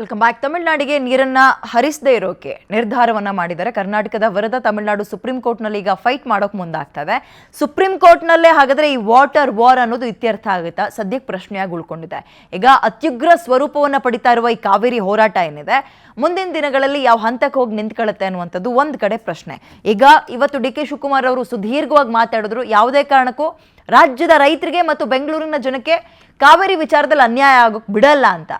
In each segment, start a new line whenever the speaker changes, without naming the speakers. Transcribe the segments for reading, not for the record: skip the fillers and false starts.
Welcome back. ತಮಿಳುನಾಡಿಗೆ ನೀರನ್ನ ಹರಿಸದೇ ಇರೋಕೆ ನಿರ್ಧಾರವನ್ನ ಮಾಡಿದ್ದಾರೆ ಕರ್ನಾಟಕದ ವಿರುದ್ಧ ತಮಿಳುನಾಡು ಸುಪ್ರೀಂ ಕೋರ್ಟ್ನಲ್ಲಿ ಈಗ ಫೈಟ್ ಮಾಡೋಕೆ ಮುಂದಾಗ್ತಾ ಇದೆ. ಸುಪ್ರೀಂ ಕೋರ್ಟ್ನಲ್ಲೇ ಹಾಗಾದ್ರೆ ಈ ವಾಟರ್ ವಾರ್ ಅನ್ನೋದು ಇತ್ಯರ್ಥ ಆಗುತ್ತಾ ಸದ್ಯಕ್ಕೆ ಪ್ರಶ್ನೆಯಾಗಿ ಉಳ್ಕೊಂಡಿದೆ. ಈಗ ಅತ್ಯುಗ್ರ ಸ್ವರೂಪವನ್ನ ಪಡಿತಾ ಇರುವ ಈ ಕಾವೇರಿ ಹೋರಾಟ ಏನಿದೆ ಮುಂದಿನ ದಿನಗಳಲ್ಲಿ ಯಾವ ಹಂತಕ್ಕೆ ಹೋಗಿ ನಿಂತ್ಕೊಳ್ಳುತ್ತೆ ಅನ್ನುವಂಥದ್ದು ಒಂದು ಕಡೆ ಪ್ರಶ್ನೆ. ಈಗ ಇವತ್ತು ಡಿ ಕೆ ಶಿವಕುಮಾರ್ ಅವರು ಸುದೀರ್ಘವಾಗಿ ಮಾತಾಡಿದ್ರು, ಯಾವುದೇ ಕಾರಣಕ್ಕೂ ರಾಜ್ಯದ ರೈತರಿಗೆ ಮತ್ತು ಬೆಂಗಳೂರಿನ ಜನಕ್ಕೆ ಕಾವೇರಿ ವಿಚಾರದಲ್ಲಿ ಅನ್ಯಾಯ ಆಗೋಕೆ ಬಿಡಲ್ಲ ಅಂತ.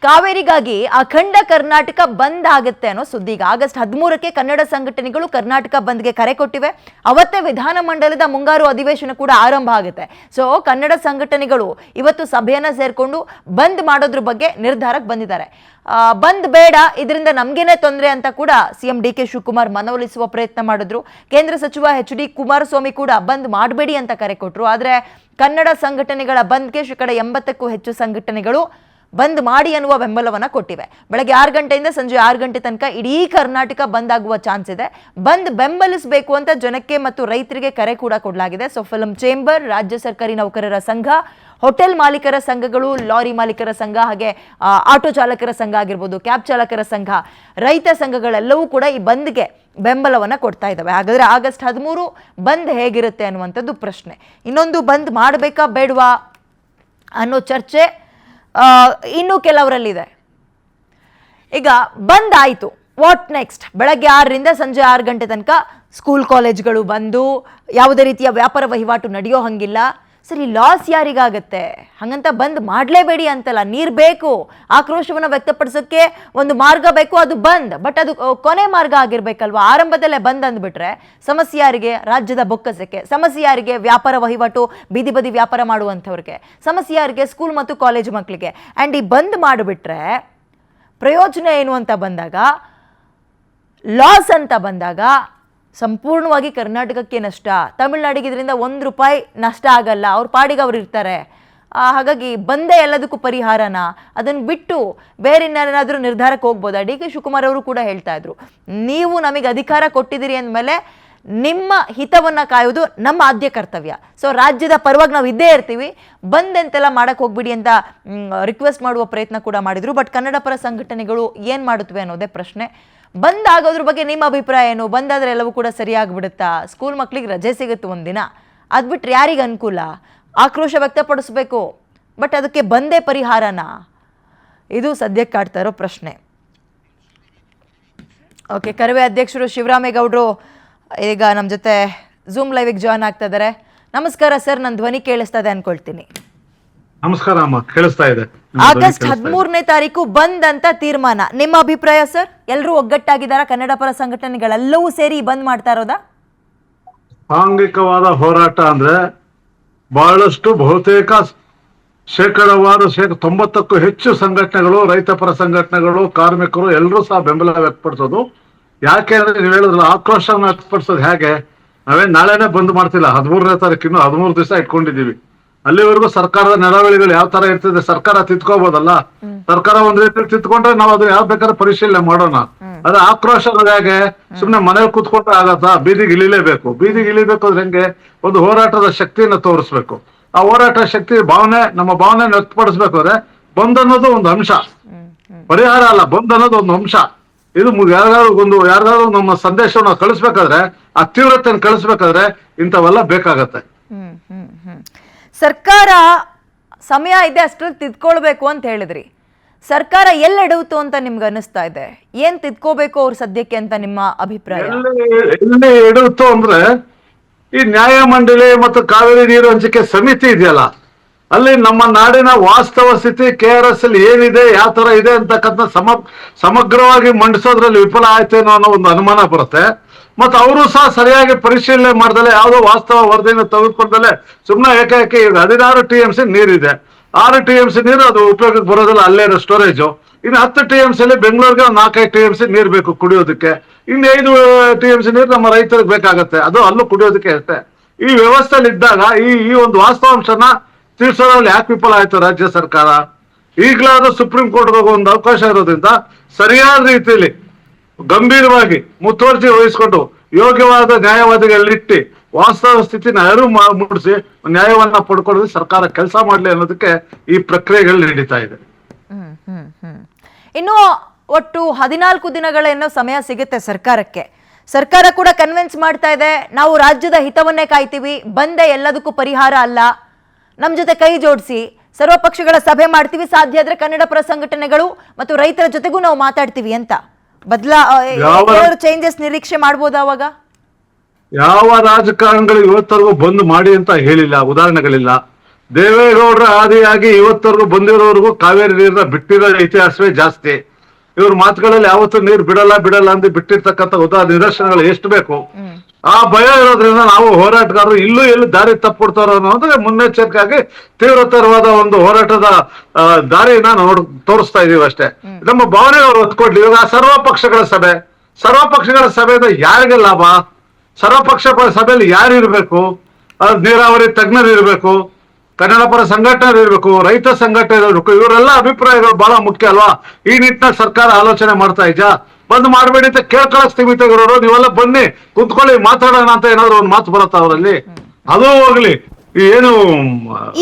ಕಾವೇರಿಗಾಗಿ ಅಖಂಡ ಕರ್ನಾಟಕ ಬಂದ್ ಆಗುತ್ತೆ ಅನ್ನೋ ಸುದ್ದಿ. ಈಗ ಆಗಸ್ಟ್ 13ಕ್ಕೆ ಕನ್ನಡ ಸಂಘಟನೆಗಳು ಕರ್ನಾಟಕ ಬಂದ್ಗೆ ಕರೆ ಕೊಟ್ಟಿವೆ. ಅವತ್ತೇ ವಿಧಾನಮಂಡಲದ ಮುಂಗಾರು ಅಧಿವೇಶನ ಕೂಡ ಆರಂಭ ಆಗುತ್ತೆ. ಸೊ ಕನ್ನಡ ಸಂಘಟನೆಗಳು ಇವತ್ತು ಸಭೆಯನ್ನ ಸೇರ್ಕೊಂಡು ಬಂದ್ ಮಾಡೋದ್ರ ಬಗ್ಗೆ ನಿರ್ಧಾರಕ್ಕೆ ಬಂದಿದ್ದಾರೆ. ಬಂದ್ ಬೇಡ, ಇದರಿಂದ ನಮ್ಗೇನೆ ತೊಂದರೆ ಅಂತ ಕೂಡ ಸಿಎಂ ಡಿ ಕೆ ಶಿವಕುಮಾರ್ ಮನವೊಲಿಸುವ ಪ್ರಯತ್ನ ಮಾಡಿದ್ರು. ಕೇಂದ್ರ ಸಚಿವ HD ಕುಮಾರಸ್ವಾಮಿ ಕೂಡ ಬಂದ್ ಮಾಡಬೇಡಿ ಅಂತ ಕರೆ ಕೊಟ್ಟರು. ಆದರೆ ಕನ್ನಡ ಸಂಘಟನೆಗಳ ಬಂದ್ಗೆ 80ಕ್ಕೂ ಹೆಚ್ಚು ಸಂಘಟನೆಗಳು ಬಂದ್ ಮಾಡಿ ಅನ್ನುವ ಬೆಂಬಲವನ್ನ ಕೊಟ್ಟಿವೆ. ಬೆಳಗ್ಗೆ 6 ಗಂಟೆಯಿಂದ ಸಂಜೆ 6 ಗಂಟೆ ತನಕ ಇಡೀ ಕರ್ನಾಟಕ ಬಂದ್ ಆಗುವ ಚಾನ್ಸ್ ಇದೆ. ಬಂದ್ ಬೆಂಬಲಿಸಬೇಕು ಅಂತ ಜನಕ್ಕೆ ಮತ್ತು ರೈತರಿಗೆ ಕರೆ ಕೂಡ ಕೊಡಲಾಗಿದೆ. ಸೊ ಫಿಲ್ಮ್ ಚೇಂಬರ್, ರಾಜ್ಯ ಸರ್ಕಾರಿ ನೌಕರರ ಸಂಘ, ಹೋಟೆಲ್ ಮಾಲೀಕರ ಸಂಘಗಳು, ಲಾರಿ ಮಾಲೀಕರ ಸಂಘ, ಹಾಗೆ ಆಟೋ ಚಾಲಕರ ಸಂಘ ಆಗಿರ್ಬೋದು, ಕ್ಯಾಬ್ ಚಾಲಕರ ಸಂಘ, ರೈತ ಸಂಘಗಳೆಲ್ಲವೂ ಕೂಡ ಈ ಬಂದ್ಗೆ ಬೆಂಬಲವನ್ನ ಕೊಡ್ತಾ ಇದ್ದಾವೆ. ಹಾಗಾದ್ರೆ ಆಗಸ್ಟ್ 13 ಬಂದ್ ಹೇಗಿರುತ್ತೆ ಅನ್ನುವಂಥದ್ದು ಪ್ರಶ್ನೆ. ಇನ್ನೊಂದು ಬಂದ್ ಮಾಡಬೇಕಾ ಬೇಡವಾ ಅನ್ನೋ ಚರ್ಚೆ ಇನ್ನೂ ಕೆಲವರಲ್ಲಿದೆ. ಈಗ ಬಂದ್ ಆಯಿತು, ವಾಟ್ ನೆಕ್ಸ್ಟ್? ಬೆಳಗ್ಗೆ 6ರಿಂದ ಸಂಜೆ 6 ಗಂಟೆ ತನಕ ಸ್ಕೂಲ್ ಕಾಲೇಜ್ಗಳು ಬಂದು ಯಾವುದೇ ರೀತಿಯ ವ್ಯಾಪಾರ ವಹಿವಾಟು ನಡೆಯೋ ಹಂಗಿಲ್ಲ. ಸರಿ, ಲಾಸ್ ಯಾರಿಗಾಗತ್ತೆ? ಹಾಗಂತ ಬಂದ್ ಮಾಡಲೇಬೇಡಿ ಅಂತಲ್ಲ, ನೀರು ಬೇಕು, ಆಕ್ರೋಶವನ್ನು ವ್ಯಕ್ತಪಡಿಸೋಕ್ಕೆ ಒಂದು ಮಾರ್ಗ ಬೇಕು, ಅದು ಬಂದ್. ಬಟ್ ಅದು ಕೊನೆ ಮಾರ್ಗ ಆಗಿರ್ಬೇಕಲ್ವಾ? ಆರಂಭದಲ್ಲೇ ಬಂದ್ ಅಂದ್ಬಿಟ್ರೆ ಸಮಸ್ಯೆ ಯಾರಿಗೆ? ರಾಜ್ಯದ ಬೊಕ್ಕಸಕ್ಕೆ. ಸಮಸ್ಯೆ ಯಾರಿಗೆ? ವ್ಯಾಪಾರ ವಹಿವಾಟು, ಬೀದಿ ಬದಿ ವ್ಯಾಪಾರ ಮಾಡುವಂಥವ್ರಿಗೆ. ಸಮಸ್ಯೆ ಯಾರಿಗೆ? ಸ್ಕೂಲ್ ಮತ್ತು ಕಾಲೇಜ್ ಮಕ್ಕಳಿಗೆ. ಆ್ಯಂಡ್ ಈ ಬಂದ್ ಮಾಡಿಬಿಟ್ರೆ ಪ್ರಯೋಜನ ಏನು ಅಂತ ಬಂದಾಗ, ಲಾಸ್ ಅಂತ ಬಂದಾಗ ಸಂಪೂರ್ಣವಾಗಿ ಕರ್ನಾಟಕಕ್ಕೆ ನಷ್ಟ. ತಮಿಳುನಾಡಿಗೆ ಇದರಿಂದ ₹1 ನಷ್ಟ ಆಗಲ್ಲ, ಅವ್ರ ಪಾಡಿಗೆ ಅವ್ರು ಇರ್ತಾರೆ. ಹಾಗಾಗಿ ಬಂದೇ ಎಲ್ಲದಕ್ಕೂ ಪರಿಹಾರನ? ಅದನ್ನು ಬಿಟ್ಟು ಬೇರೆ ಇನ್ನೇನಾದರೂ ನಿರ್ಧಾರಕ್ಕೆ ಹೋಗ್ಬೋದಾ? ಡಿ ಕೆ ಶಿವಕುಮಾರ್ ಅವರು ಕೂಡ ಹೇಳ್ತಾ ಇದ್ರು, ನೀವು ನಮಗೆ ಅಧಿಕಾರ ಕೊಟ್ಟಿದ್ದೀರಿ ಅಂದಮೇಲೆ ನಿಮ್ಮ ಹಿತವನ್ನು ಕಾಯೋದು ನಮ್ಮ ಆದ್ಯ ಕರ್ತವ್ಯ. ಸೊ ರಾಜ್ಯದ ಪರವಾಗಿ ನಾವು ಇದ್ದೇ ಇರ್ತೀವಿ, ಬಂದ್ ಅಂತೆಲ್ಲ ಮಾಡಕ್ಕೆ ಹೋಗ್ಬಿಡಿ ಅಂತ ರಿಕ್ವೆಸ್ಟ್ ಮಾಡುವ ಪ್ರಯತ್ನ ಕೂಡ ಮಾಡಿದ್ರು. ಬಟ್ ಕನ್ನಡ ಪರ ಸಂಘಟನೆಗಳು ಏನು ಮಾಡುತ್ತವೆ ಅನ್ನೋದೇ ಪ್ರಶ್ನೆ. ಬಂದ್ ಆಗೋದ್ರ ಬಗ್ಗೆ ನಿಮ್ಮ ಅಭಿಪ್ರಾಯ ಏನು? ಬಂದಾದ್ರೆ ಎಲ್ಲವೂ ಕೂಡ ಸರಿಯಾಗ್ಬಿಡುತ್ತಾ? ಸ್ಕೂಲ್ ಮಕ್ಳಿಗೆ ರಜೆ ಸಿಗುತ್ತೆ ಒಂದಿನ, ಅದು ಬಿಟ್ಟರೆ ಯಾರಿಗೆ ಅನುಕೂಲ? ಆಕ್ರೋಶ ವ್ಯಕ್ತಪಡಿಸ್ಬೇಕು, ಬಟ್ ಅದಕ್ಕೆ ಬಂದೇ ಪರಿಹಾರನಾ? ಇದು ಸದ್ಯಕ್ಕೆ ಕಾಡ್ತಾ ಇರೋ ಪ್ರಶ್ನೆ. ಓಕೆ, ಕರವೇ ಅಧ್ಯಕ್ಷರು ಶಿವರಾಮೇಗೌಡರು ಈಗ ನಮ್ಮ ಜೊತೆ ಝೂಮ್ ಲೈವಿಗೆ ಜಾಯ್ನ್ ಆಗ್ತಾ ಇದ್ದಾರೆ. ನಮಸ್ಕಾರ ಸರ್, ನನ್ನ ಧ್ವನಿ ಕೇಳಿಸ್ತಾ ಇದೆ ಅನ್ಕೊಳ್ತೀನಿ.
ನಮಸ್ಕಾರ ಅಮ್ಮ, ಕೇಳಿಸ್ತಾ ಇದೆ.
ಆಗಸ್ಟ್ 13ನೇ ತಾರೀಕು ಬಂದ್ ಅಂತ ತೀರ್ಮಾನ, ನಿಮ್ಮ ಅಭಿಪ್ರಾಯ ಸರ್? ಎಲ್ಲರೂ ಒಗ್ಗಟ್ಟಾಗಿದ್ದಾರಾ? ಕನ್ನಡ ಪರ ಸಂಘಟನೆಗಳೆಲ್ಲವೂ ಸೇರಿ ಬಂದ್ ಮಾಡ್ತಾ ಇರೋದಾ?
ಸಾಂಘಿಕವಾದ ಹೋರಾಟ ಅಂದ್ರೆ ಬಹಳಷ್ಟು ಬಹುತೇಕ ಶೇಕಡವಾರು 90ಕ್ಕೂ ಹೆಚ್ಚು ಸಂಘಟನೆಗಳು, ರೈತ ಪರ ಸಂಘಟನೆಗಳು, ಕಾರ್ಮಿಕರು ಎಲ್ಲರೂ ಸಹ ಬೆಂಬಲ ವ್ಯಕ್ತಪಡಿಸೋದು. ಯಾಕೆ ಅಂದ್ರೆ ನೀವು ಹೇಳಿದ್ರಲ್ಲ, ಆಕ್ರೋಶವನ್ನು ವ್ಯಕ್ತಪಡಿಸೋದು ಹೇಗೆ? ನಾವೇನ್ ನಾಳೆನೆ ಬಂದ್ ಮಾಡ್ತಿಲ್ಲ, 13ನೇ ತಾರೀಕು ಇನ್ನು 13 ದಿವಸ ಇಟ್ಕೊಂಡಿದೀವಿ. ಅಲ್ಲಿವರೆಗೂ ಸರ್ಕಾರದ ನಡವಳಿಕೆಗಳು ಯಾವ ತರ ಇರ್ತದೆ ಸರ್ಕಾರ ತಿದ್ಕೋಬಹುದಲ್ಲ. ಸರ್ಕಾರ ಒಂದ್ ರೀತಿಯಲ್ಲಿ ತಿದ್ಕೊಂಡ್ರೆ ನಾವು ಅದನ್ನ ಯಾವ ಬೇಕಾದ್ರೆ ಪರಿಶೀಲನೆ ಮಾಡೋಣ. ಅದೇ ಆಕ್ರೋಶ ಹೇಗೆ? ಸುಮ್ನೆ ಮನೇಲಿ ಕೂತ್ಕೊಂಡ್ರೆ ಆಗತ್ತಾ? ಬೀದಿಗೆ ಇಳಿಲೇಬೇಕು. ಬೀದಿಗೆ ಇಳಿಬೇಕು ಅಂದ್ರೆ ಹೆಂಗೆ? ಒಂದು ಹೋರಾಟದ ಶಕ್ತಿಯನ್ನ ತೋರಿಸ್ಬೇಕು. ಆ ಹೋರಾಟ ಶಕ್ತಿ ಭಾವನೆ, ನಮ್ಮ ಭಾವನೆ ವ್ಯಕ್ತಪಡಿಸ್ಬೇಕು. ಅಂದ್ರೆ ಬಂದ್ ಅನ್ನೋದು ಒಂದು ಅಂಶ, ಪರಿಹಾರ ಅಲ್ಲ. ಬಂದ್ ಅನ್ನೋದು ಒಂದು ಅಂಶ. ಇದು ಯಾರಿಗಾದ್ರು ನಮ್ಮ ಸಂದೇಶವನ್ನು ಕಳಿಸ್ಬೇಕಾದ್ರೆ, ಆ ತೀವ್ರತೆಯನ್ನು ಕಳಿಸ್ಬೇಕಾದ್ರೆ ಇಂಥವೆಲ್ಲ ಬೇಕಾಗತ್ತೆ.
ಸರ್ಕಾರ ಸಮಯ ಇದೆ ಅಷ್ಟ್ರಲ್ಲಿ ತಿದ್ಕೊಳ್ಬೇಕು ಅಂತ ಹೇಳಿದ್ರಿ. ಸರ್ಕಾರ ಎಲ್ಲೆಡವುತು ಅಂತ ನಿಮ್ಗೆ ಅನಿಸ್ತಾ ಇದೆ? ಏನ್ ತಿದ್ಕೋಬೇಕು ಅವ್ರು ಸದ್ಯಕ್ಕೆ ಅಂತ ನಿಮ್ಮ ಅಭಿಪ್ರಾಯ?
ಎಲ್ಲಿ ಎಡುತ್ತು ಅಂದ್ರೆ, ಈ ನ್ಯಾಯಮಂಡಳಿ ಮತ್ತು ಕಾವೇರಿ ನೀರು ಹಂಚಿಕೆ ಸಮಿತಿ ಇದೆಯಲ್ಲ, ಅಲ್ಲಿ ನಮ್ಮ ನಾಡಿನ ವಾಸ್ತವ ಸ್ಥಿತಿ KRS ಅಲ್ಲಿ ಏನಿದೆ, ಯಾವ ತರ ಇದೆ ಅಂತಕ್ಕಂಥ ಸಮಗ್ರವಾಗಿ ಮಂಡಿಸೋದ್ರಲ್ಲಿ ವಿಫಲ ಆಯ್ತೇನೋ ಅನ್ನೋ ಒಂದು ಅನುಮಾನ ಬರುತ್ತೆ. ಮತ್ತೆ ಅವರು ಸಹ ಸರಿಯಾಗಿ ಪರಿಶೀಲನೆ ಮಾಡ್ದಲೆ, ಯಾವುದೋ ವಾಸ್ತವ ವರದಿಯನ್ನು ತೆಗೆದುಕೊಂಡಲೆ ಸುಮ್ಮನೆ ಏಕಾಏಕಿ ಈಗ 16 TMC ನೀರಿದೆ, 6 TMC ನೀರು ಅದು ಉಪಯೋಗಕ್ಕೆ ಬರೋದಿಲ್ಲ, ಅಲ್ಲೇ ಸ್ಟೋರೇಜು. ಇನ್ನು 10 TMC ಅಲ್ಲಿ ಬೆಂಗಳೂರಿಗೆ 4-5 TMC ನೀರು ಬೇಕು ಕುಡಿಯೋದಕ್ಕೆ. ಇನ್ನು 5 TMC ನೀರು ನಮ್ಮ ರೈತರಿಗೆ ಬೇಕಾಗತ್ತೆ, ಅದು ಅಲ್ಲೂ ಕುಡಿಯೋದಕ್ಕೆ ಅಷ್ಟೇ. ಈ ವ್ಯವಸ್ಥೆಯಲ್ಲಿ ಇದ್ದಾಗ ಈ ಒಂದು ವಾಸ್ತವಾಂಶನ ತಿಳಿಸೋದ್ರಲ್ಲಿ ಯಾಕೆ ವಿಫಲ ಆಯ್ತು ರಾಜ್ಯ ಸರ್ಕಾರ? ಈಗಲಾದ್ರೂ ಸುಪ್ರೀಂ ಕೋರ್ಟ್ ಹೋಗೋ ಒಂದು ಅವಕಾಶ ಇರೋದ್ರಿಂದ ಸರಿಯಾದ ರೀತಿಯಲ್ಲಿ ಗಂಭೀರವಾಗಿ ಮುತುವರ್ಜಿ ವಹಿಸಿಕೊಂಡು ಯೋಗ್ಯವಾದ ನ್ಯಾಯವಾದಿಗಳಿಟ್ಟು ವಾಸ್ತವ ಸ್ಥಿತಿನ ಅರಿವು ಮೂಡಿಸಿ ನ್ಯಾಯವನ್ನ ಪಡ್ಕೊಳ್ಳೋದು ಸರ್ಕಾರ ಕೆಲಸ ಮಾಡಲಿ ಅನ್ನೋದಕ್ಕೆ ಈ ಪ್ರಕ್ರಿಯೆಗಳು ನಡೀತಾ ಇದೆ.
ಇನ್ನು ಒಟ್ಟು 14 ದಿನಗಳೇನೋ ಸಮಯ ಸಿಗುತ್ತೆ ಸರ್ಕಾರಕ್ಕೆ. ಸರ್ಕಾರ ಕೂಡ ಕನ್ವಿನ್ಸ್ ಮಾಡ್ತಾ ಇದೆ, ನಾವು ರಾಜ್ಯದ ಹಿತವನ್ನೇ ಕಾಯ್ತೀವಿ, ಬಂದೆ ಎಲ್ಲದಕ್ಕೂ ಪರಿಹಾರ ಅಲ್ಲ, ನಮ್ಮ ಜೊತೆ ಕೈ ಜೋಡಿಸಿ ಸರ್ವ ಪಕ್ಷಗಳ ಸಭೆ ಮಾಡ್ತೀವಿ, ಸಾಧ್ಯ ಆದ್ರೆ ಕನ್ನಡ ಪರ ಸಂಘಟನೆಗಳು ಮತ್ತು ರೈತರ ಜೊತೆಗೂ ನಾವು ಮಾತಾಡ್ತೀವಿ ಅಂತ ಚೇಂಜಸ್ ನಿರೀಕ್ಷೆ ಮಾಡ್ಬೋದಾ ಅವಾಗ?
ಯಾವ ರಾಜಕಾರಣಿಗಳು ಇವತ್ತರೆಗೂ ಬಂದ್ ಮಾಡಿ ಅಂತ ಹೇಳಿಲ್ಲ, ಉದಾಹರಣೆಗಳಿಲ್ಲ. ದೇವೇಗೌಡರ ಆದಿಯಾಗಿ ಇವತ್ತರೆಗೂ ಬಂದಿರೋರ್ಗೂ ಕಾವೇರಿ ನೀರನ್ನ ಬಿಟ್ಟಿರೋ ಇತಿಹಾಸವೇ ಜಾಸ್ತಿ. ಇವ್ರ ಮಾತುಗಳಲ್ಲಿ ಯಾವತ್ತೂ ನೀರು ಬಿಡಲ್ಲ ಅಂತ ಬಿಟ್ಟಿರ್ತಕ್ಕಂಥ ನಿದರ್ಶನಗಳು ಎಷ್ಟು ಬೇಕು. ಆ ಭಯ ಇರೋದ್ರಿಂದ ನಾವು ಹೋರಾಟಗಾರರು ಇಲ್ಲೂ ಎಲ್ಲೂ ದಾರಿ ತಪ್ಪಿಡ್ತಾರೋ ಅನ್ನೋದ್ರೆ ಮುನ್ನೆಚ್ಚರಿಕೆಯಾಗಿ ತೀವ್ರತರವಾದ ಒಂದು ಹೋರಾಟದ ದಾರಿನ ತೋರಿಸ್ತಾ ಇದೀವಿ ಅಷ್ಟೇ. ನಮ್ಮ ಭಾವನೆಗಳು ಒತ್ಕೊಡ್ಲಿ. ಇವಾಗ ಸರ್ವ ಪಕ್ಷಗಳ ಸಭೆಯಿಂದ ಯಾರಿಗೆ ಲಾಭ? ಸರ್ವಪಕ್ಷ ಸಭೆಯಲ್ಲಿ ಯಾರು ಇರಬೇಕು? ನೀರಾವರಿ ತಜ್ಞರು ಇರಬೇಕು, ಕನ್ನಡ ಪರ ಸಂಘಟನೆ ಇರಬೇಕು, ರೈತ ಸಂಘಟನೆ ಇರಬೇಕು. ಇವರೆಲ್ಲ ಅಭಿಪ್ರಾಯಗಳು ಬಹಳ ಮುಖ್ಯ ಅಲ್ವಾ? ಈ ನಿಟ್ಟಿನಲ್ಲಿ ಸರ್ಕಾರ ಆಲೋಚನೆ ಮಾಡ್ತಾ ಇದ್ಯಾ? ಬಂದ್ ಮಾಡಬೇಡಿ ಅಂತ ಕೇಳ್ಕೊಳಕ್ ಸ್ಥಿಮಿತಗಿರೋರು ನೀವೆಲ್ಲ ಬನ್ನಿ ಕುಂತ್ಕೊಳ್ಳಿ ಮಾತಾಡೋಣ ಅಂತ ಏನಾದ್ರು ಒಂದು ಮಾತು ಬರುತ್ತಾ ಅವರಲ್ಲಿ? ಅದು ಹೋಗ್ಲಿ. ಏನು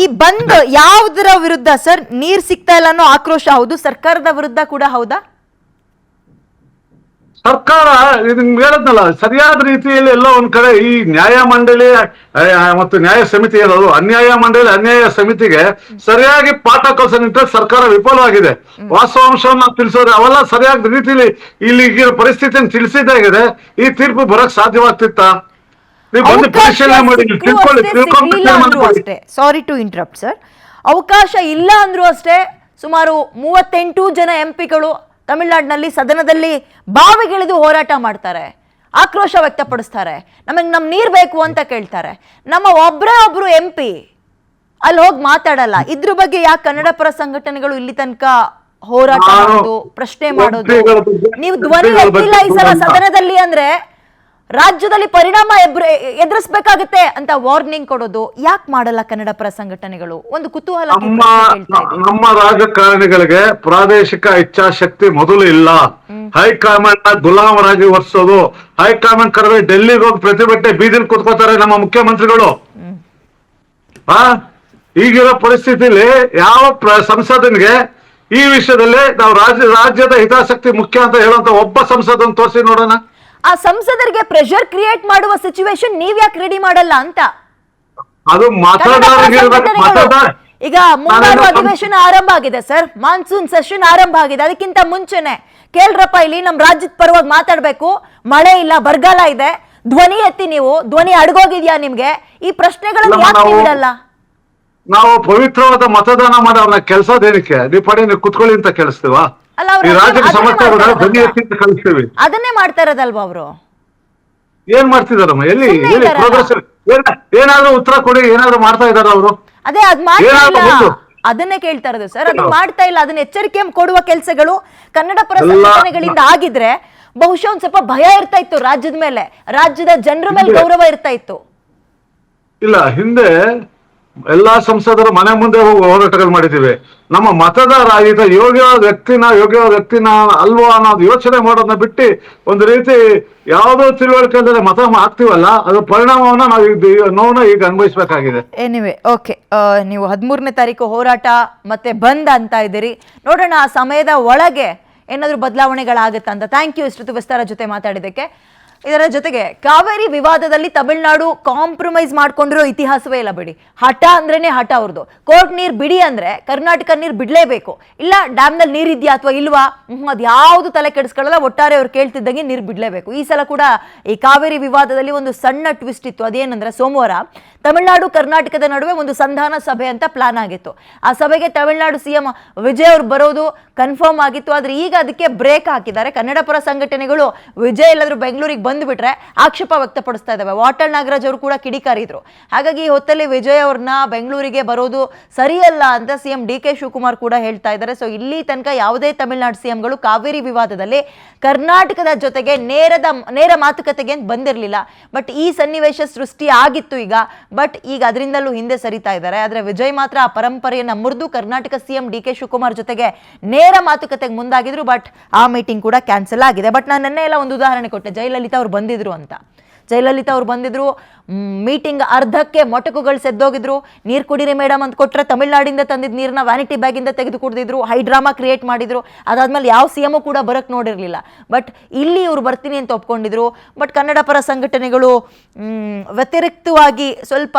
ಈ ಬಂದ್ ಯಾವುದರ ವಿರುದ್ಧ ಸರ್? ನೀರ್ ಸಿಗ್ತಾ ಇಲ್ಲ ಅನ್ನೋ ಆಕ್ರೋಶ ಹೌದು, ಸರ್ಕಾರದ ವಿರುದ್ಧ ಕೂಡ ಹೌದಾ?
ಸರ್ಕಾರ ನಿಮ್ಗೆ ಹೇಳದ್ನಲ್ಲ, ಸರಿಯಾದ ರೀತಿಯಲ್ಲಿ ಎಲ್ಲ ಒಂದ್ ಕಡೆ ಈ ನ್ಯಾಯ ಮಂಡಳಿ ಮತ್ತು ನ್ಯಾಯ ಸಮಿತಿ ಇರೋದು, ಅನ್ಯಾಯ ಮಂಡಳಿ ಅನ್ಯಾಯ ಸಮಿತಿಗೆ ಸರಿಯಾಗಿ ಪಾಠ ಕಲಿಸೋ ನಿಟ್ಟಿನಲ್ಲಿ ಸರ್ಕಾರ ವಿಫಲವಾಗಿದೆ. ವಾಸ್ತವಾಂಶವನ್ನ ತಿಳಿಸೋದ್ರೆ ಅವೆಲ್ಲ ಸರಿಯಾದ ರೀತಿಯಲ್ಲಿ ಇಲ್ಲಿ ಈಗಿನ ಪರಿಸ್ಥಿತಿಯನ್ನು ತಿಳಿಸಿದ್ದಾಗಿದೆ. ಈ ತೀರ್ಪು ಬರಕ್ ಸಾಧ್ಯವಾಗ್ತಿತ್ತ? ನೀವು ಬಂದು ಪರಿಶೀಲನೆ ಮಾಡಿ ತಿಳ್ಕೊಂಡು.
ಸಾರಿ ಟು ಇಂಟರಪ್ಟ್ ಸರ್, ಅವಕಾಶ ಇಲ್ಲ ಅಂದ್ರೂ ಅಷ್ಟೇ ಸುಮಾರು 38 ಜನ ಎಂಪಿಗಳು ತಮಿಳುನಾಡಿನಲ್ಲಿ ಸದನದಲ್ಲಿ ಬಾವಿಗಿಳಿದು ಹೋರಾಟ ಮಾಡ್ತಾರೆ, ಆಕ್ರೋಶ ವ್ಯಕ್ತಪಡಿಸ್ತಾರೆ, ನಮ್ ನೀರ್ ಬೇಕು ಅಂತ ಕೇಳ್ತಾರೆ. ನಮ್ಮ ಒಬ್ರು MP ಅಲ್ಲಿ ಹೋಗಿ ಮಾತಾಡಲ್ಲ. ಇದ್ರ ಬಗ್ಗೆ ಯಾಕೆ ಕನ್ನಡ ಪರ ಸಂಘಟನೆಗಳು ಇಲ್ಲಿ ತನಕ ಹೋರಾಟ ಮಾಡೋದು, ಪ್ರಶ್ನೆ ಮಾಡೋದು? ನೀವು ಧ್ವನಿ ಎತ್ತಿಲ್ಲ ಈ ಸಲ ಸದನದಲ್ಲಿ ಅಂದ್ರೆ ರಾಜ್ಯದಲ್ಲಿ ಪರಿಣಾಮ ಎದುರಿಸಬೇಕಾಗುತ್ತೆ ಅಂತ ವಾರ್ನಿಂಗ್ ಕೊಡೋದು ಯಾಕೆ ಮಾಡಲ್ಲ ಕನ್ನಡ ಪರ ಸಂಘಟನೆಗಳು? ಒಂದು ಕುತೂಹಲ.
ನಮ್ಮ ರಾಜಕಾರಣಿಗಳಿಗೆ ಪ್ರಾದೇಶಿಕ ಇಚ್ಛಾಶಕ್ತಿ ಮೊದಲು ಇಲ್ಲ. ಹೈಕಮಾಂಡ್ ಗುಲಾಮರಾಗಿ ವರ್ಸೋದು. ಹೈಕಮಾಂಡ್ ಕರೆದ್ರೆ ಡೆಲ್ಲಿಗೆ ಹೋಗಿ ಪ್ರತಿಭಟನೆ ಬೀದಿಲಿ ಕೂತ್ಕೋತಾರೆ ನಮ್ಮ ಮುಖ್ಯಮಂತ್ರಿಗಳು. ಈಗಿರೋ ಪರಿಸ್ಥಿತಿಲಿ ಯಾವ ಸಂಸದನಿಗೆ ಈ ವಿಷಯದಲ್ಲಿ ನಾವು ರಾಜ್ಯದ ಹಿತಾಸಕ್ತಿ ಮುಖ್ಯ ಅಂತ ಹೇಳುವಂತ ಒಬ್ಬ ಸಂಸದನ್ ತೋರಿಸಿ ನೋಡೋಣ.
ಆ ಸಂಸದರಿಗೆ ಪ್ರೆಷರ್ ಕ್ರಿಯೇಟ್ ಮಾಡುವ ಸಿಚುವೇಶನ್ ನೀವ್ ಯಾಕೆ ರೆಡಿ ಮಾಡಲ್ಲ ಅಂತ?
ಅದು
ಈಗ ಮುಂಗಾರು ಅಧಿವೇಶನ ಆರಂಭ ಆಗಿದೆ ಸರ್, ಮಾನ್ಸೂನ್ ಸೆಷನ್ ಆರಂಭ ಆಗಿದೆ. ಅದಕ್ಕಿಂತ ಮುಂಚೆನೆ ಕೇಳ್ರಪ್ಪ, ಇಲ್ಲಿ ನಮ್ ರಾಜ್ಯದ ಪರವಾಗಿ ಮಾತಾಡ್ಬೇಕು, ಮಳೆ ಇಲ್ಲ, ಬರಗಾಲ ಇದೆ, ಧ್ವನಿ ಎತ್ತಿ, ನೀವು ಧ್ವನಿ ಅಡಗೋಗಿದ್ಯಾ ನಿಮ್ಗೆ? ಈ ಪ್ರಶ್ನೆಗಳನ್ನು ಯಾಕೆ ಬಿಡಲ್ಲ?
ನಾವು ಪವಿತ್ರವಾದ ಮತದಾನ ಮಾಡಿ ಅವ್ರನ್ನ ಕೆಲ್ಸದೇನಕ್ಕೆ ನೀವು ಕುತ್ಕೊಳ್ಳಿ ಅಂತ ಕೇಳಿಸ್ತೀವ?
ಅದನ್ನೇ ಮಾಡ್ತಾ ಇರೋದಲ್ವಾ ಅವರು?
ಏನ್ ಮಾಡ್ತಿದಾರಮ್ಮ? ಎಲ್ಲಿ ಪ್ರೋಗ್ರೆಸ್? ಏನಾದ್ರು ಉತ್ತರ ಕೊಡಿ, ಏನಾದ್ರು ಮಾಡ್ತಾ ಇದಾರ ಅವರು?
ಅದೇ ಅದ್ ಮಾಡ್ತಾ ಇಲ್ಲ, ಅದನ್ನೇ ಕೇಳ್ತಾ ಇರೋದು ಸರ್. ಅದು ಮಾಡ್ತಾ ಇಲ್ಲ. ಅದನ್ನ ಎಚ್ಚರಿಕೆ ಕೊಡುವ ಕೆಲಸಗಳು ಕನ್ನಡ ಪರ ಸಂಘಟನೆಗಳಿಂದ ಆಗಿದ್ರೆ ಬಹುಶಃ ಒಂದ್ ಸ್ವಲ್ಪ ಭಯ ಇರ್ತಾ ಇತ್ತು ರಾಜ್ಯದ ಮೇಲೆ, ರಾಜ್ಯದ ಜನರ ಮೇಲೆ ಗೌರವ ಇರ್ತಾ ಇತ್ತು.
ಇಲ್ಲ, ಹಿಂದೆ ಎಲ್ಲಾ ಸಂಸದರು ಮನೆ ಮುಂದೆ ಹೋಗಿ ಹೋರಾಟಗಳು ಮಾಡಿದ್ದೀವಿ. ನಮ್ಮ ಮತದಾರ ಯೋಗ್ಯವಾದ ವ್ಯಕ್ತಿನ ಅಲ್ವಾ ಅನ್ನೋದು ಯೋಚನೆ ಮಾಡೋದನ್ನ ಬಿಟ್ಟು ಒಂದು ರೀತಿ ಯಾವುದೋ ತಿಳುವಳಿಕೆ ಅಂದ್ರೆ ಮತ ಹಾಕ್ತಿವಲ್ಲ, ಅದು ಪರಿಣಾಮವನ್ನ ನಾವು ನೋವನ್ನ ಈಗ ಅನುಭವಿಸಬೇಕಾಗಿದೆ.
ಎನಿವೆ, ಓಕೆ, ನೀವು 13ನೇ ತಾರೀಕು ಹೋರಾಟ ಮತ್ತೆ ಬಂದ್ ಅಂತ ಇದ್ದೀರಿ. ನೋಡೋಣ ಆ ಸಮಯದ ಒಳಗೆ ಏನಾದ್ರು ಬದಲಾವಣೆಗಳಾಗುತ್ತಾ ಅಂತ. ಥ್ಯಾಂಕ್ ಯು ಇಷ್ಟೊತ್ತು ವಿಸ್ತಾರ ಜೊತೆ ಮಾತಾಡಿದ್ದಕ್ಕೆ. ಇದರ ಜೊತೆಗೆ ಕಾವೇರಿ ವಿವಾದದಲ್ಲಿ ತಮಿಳುನಾಡು ಕಾಂಪ್ರಮೈಸ್ ಮಾಡ್ಕೊಂಡಿರೋ ಇತಿಹಾಸವೇ ಇಲ್ಲ ಬಿಡಿ. ಹಠ ಅಂದ್ರೇನೆ ಹಠ ಅವ್ರದ್ದು. ಕೋರ್ಟ್ ನೀರ್ ಬಿಡಿ ಅಂದ್ರೆ ಕರ್ನಾಟಕ ನೀರ್ ಬಿಡ್ಲೇಬೇಕು. ಇಲ್ಲ ಡ್ಯಾಮ್ನಲ್ಲಿ ನೀರಿದ್ಯಾ ಅಥವಾ ಇಲ್ವಾ, ಅದ್ ಯಾವ್ದು ತಲೆ ಕೆಡಿಸ್ಕೊಳ್ಳಲ್ಲ. ಒಟ್ಟಾರೆ ಅವ್ರು ಕೇಳ್ತಿದ್ದಂಗೆ ನೀರ್ ಬಿಡ್ಲೇಬೇಕು. ಈ ಸಲ ಕೂಡ ಈ ಕಾವೇರಿ ವಿವಾದದಲ್ಲಿ ಒಂದು ಸಣ್ಣ ಟ್ವಿಸ್ಟ್ ಇತ್ತು. ಅದೇನಂದ್ರೆ ಸೋಮವಾರ ತಮಿಳುನಾಡು ಕರ್ನಾಟಕದ ನಡುವೆ ಒಂದು ಸಂಧಾನ ಸಭೆ ಅಂತ ಪ್ಲಾನ್ ಆಗಿತ್ತು. ಆ ಸಭೆಗೆ ತಮಿಳುನಾಡು CM ವಿಜಯ್ ಅವ್ರು ಬರೋದು ಕನ್ಫರ್ಮ್ ಆಗಿತ್ತು. ಆದ್ರೆ ಈಗ ಅದಕ್ಕೆ ಬ್ರೇಕ್ ಹಾಕಿದ್ದಾರೆ. ಕನ್ನಡ ಪರ ಸಂಘಟನೆಗಳು ವಿಜಯ್ ಎಲ್ಲಾದ್ರೂ ಬೆಂಗಳೂರಿಗೆ ಬಂದ್ಬಿಟ್ರೆ ಆಕ್ಷೇಪ ವ್ಯಕ್ತಪಡಿಸ್ತಾ ಇದ್ದಾವೆ. ವಾಟಾಳ್ ನಾಗರಾಜ್ ಅವರು ಕೂಡ ಕಿಡಿಕಾರಿದ್ರು. ಹಾಗಾಗಿ ಈ ಹೊತ್ತಲ್ಲಿ ವಿಜಯ್ ಅವ್ರನ್ನ ಬೆಂಗಳೂರಿಗೆ ಬರೋದು ಸರಿಯಲ್ಲ ಅಂತ CM DK ಶಿವಕುಮಾರ್ ಕೂಡ ಹೇಳ್ತಾ ಇದ್ದಾರೆ. ಸೊ ಇಲ್ಲಿ ತನಕ ಯಾವುದೇ ತಮಿಳುನಾಡು CMಗಳು ಕಾವೇರಿ ವಿವಾದದಲ್ಲಿ ಕರ್ನಾಟಕದ ಜೊತೆಗೆ ನೇರ ಮಾತುಕತೆಗೆ ಬಂದಿರಲಿಲ್ಲ. ಬಟ್ ಈ ಸನ್ನಿವೇಶ ಸೃಷ್ಟಿ ಆಗಿತ್ತು ಬಟ್ ಈಗ ಅದರಿಂದಲೂ ಹಿಂದೆ ಸರಿತಾ ಇದ್ದಾರೆ. ಆದ್ರೆ ವಿಜಯ್ ಮಾತ್ರ ಆ ಪರಂಪರೆಯನ್ನ ಮುರಿದು ಕರ್ನಾಟಕ CM DK ಶಿವಕುಮಾರ್ ಜೊತೆಗೆ ನೇರ ಮಾತುಕತೆಗೆ ಮುಂದಾಗಿದ್ರು. ಬಟ್ ಆ ಮೀಟಿಂಗ್ ಕೂಡ ಕ್ಯಾನ್ಸಲ್ ಆಗಿದೆ. ಬಟ್ ನಾನು ನೆನ್ನೆ ಎಲ್ಲ ಒಂದು ಉದಾಹರಣೆ ಕೊಟ್ಟೆ, ಜಯಲಲಿತಾ ಅವ್ರು ಬಂದಿದ್ರು ಅಂತ. ಜಯಲಲಿತಾ ಅವ್ರು ಬಂದಿದ್ರು, ಮೀಟಿಂಗ್ ಅರ್ಧಕ್ಕೆ ಮೊಟಕುಗಳು ಸೆದ್ದೋಗಿದ್ರು. ನೀರು ಕುಡೀರಿ ಮೇಡಮ್ ಅಂತ ಕೊಟ್ಟರೆ ತಮಿಳ್ನಾಡಿಂದ ತಂದಿದ್ದ ನೀರನ್ನ ವ್ಯಾನಿಟಿ ಬ್ಯಾಗಿಂದ ತೆಗೆದು ಕುಡಿದಿದ್ರು, ಹೈಡ್ರಾಮಾ ಕ್ರಿಯೇಟ್ ಮಾಡಿದ್ರು. ಅದಾದ್ಮೇಲೆ ಯಾವ ಸಿ ಎಮ್ ಕೂಡ ಬರಕ್ಕೆ ನೋಡಿರಲಿಲ್ಲ. ಬಟ್ ಇಲ್ಲಿ ಇವ್ರು ಬರ್ತೀನಿ ಅಂತ ಒಪ್ಕೊಂಡಿದ್ರು. ಬಟ್ ಕನ್ನಡ ಪರ ಸಂಘಟನೆಗಳು ವ್ಯತಿರಿಕ್ತವಾಗಿ ಸ್ವಲ್ಪ